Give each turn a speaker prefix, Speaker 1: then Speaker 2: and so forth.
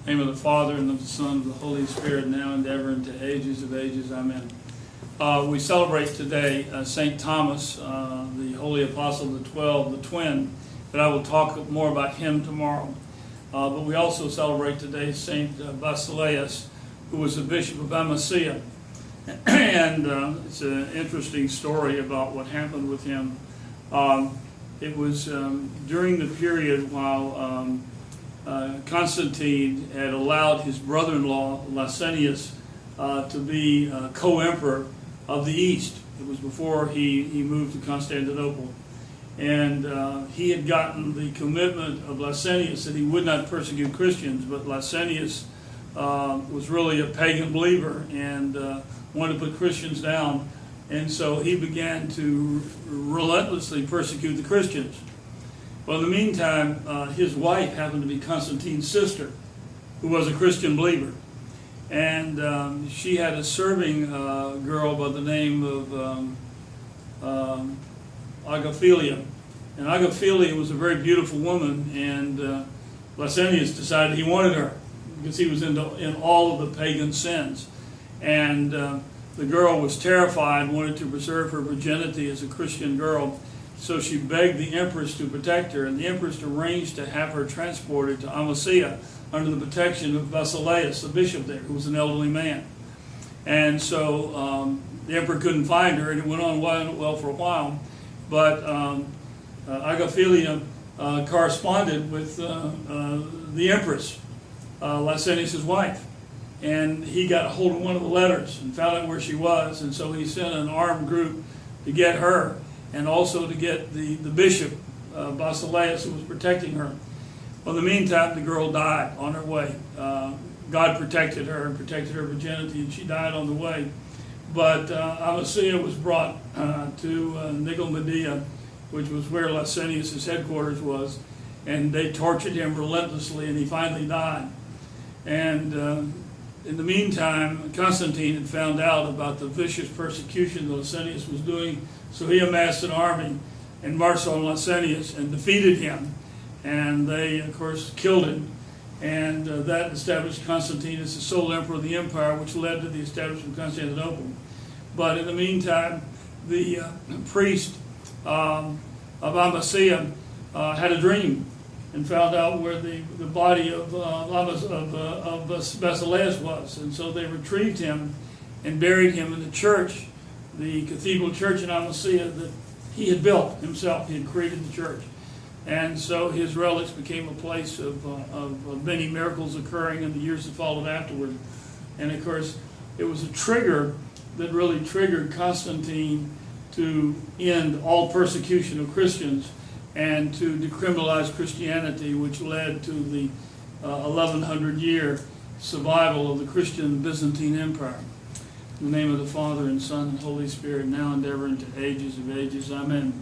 Speaker 1: In the name of the Father, and of the Son, and of the Holy Spirit, now and ever, and to ages of ages. Amen. We celebrate today St. Thomas, the Holy Apostle of the 12, the twin, but I will talk more about him tomorrow. But we also celebrate today St. Basileus, who was the Bishop of Amasya. And it's an interesting story about what happened with him. It was during the period while Constantine had allowed his brother-in-law, Licinius, to be co-emperor of the East. It was before he moved to Constantinople. And he had gotten the commitment of Licinius that he would not persecute Christians, but Licinius was really a pagan believer and wanted to put Christians down. And so he began to relentlessly persecute the Christians. Well, in the meantime, his wife happened to be Constantine's sister, who was a Christian believer. And she had a serving girl by the name of Agaphilia. And Agaphilia was a very beautiful woman, and Licinius decided he wanted her because he was in all of the pagan sins. And the girl was terrified, wanted to preserve her virginity as a Christian girl. So she begged the empress to protect her, and the empress arranged to have her transported to Amasya under the protection of Basileus, the bishop there, who was an elderly man. And so the emperor couldn't find her, and it went on well for a while. But Agaphilia corresponded with the empress, Licinius' wife. And he got a hold of one of the letters and found out where she was, and so he sent an armed group to get her, and also to get the bishop, Basileus, who was protecting her. Well, in the meantime, the girl died on her way. God protected her and protected her virginity, and she died on the way. But Amasya was brought to Nicomedia, which was where Licinius' headquarters was, and they tortured him relentlessly, and he finally died. And in the meantime, Constantine had found out about the vicious persecution that Licinius was doing, so he amassed an army and marched on Licinius and defeated him. And they, of course, killed him. And that established Constantine as the sole emperor of the empire, which led to the establishment of Constantinople. But in the meantime, the priest of Amasya had a dream and found out where the body of Basileus was. And so they retrieved him and buried him in the church, the cathedral church in Amasya that he had built himself. He had created the church. And so his relics became a place of many miracles occurring in the years that followed afterward. And of course, it was a trigger that really triggered Constantine to end all persecution of Christians and to decriminalize Christianity, which led to the 1100-year survival of the Christian Byzantine Empire. In the name of the Father, and Son, and Holy Spirit, now and ever, and to ages of ages. Amen.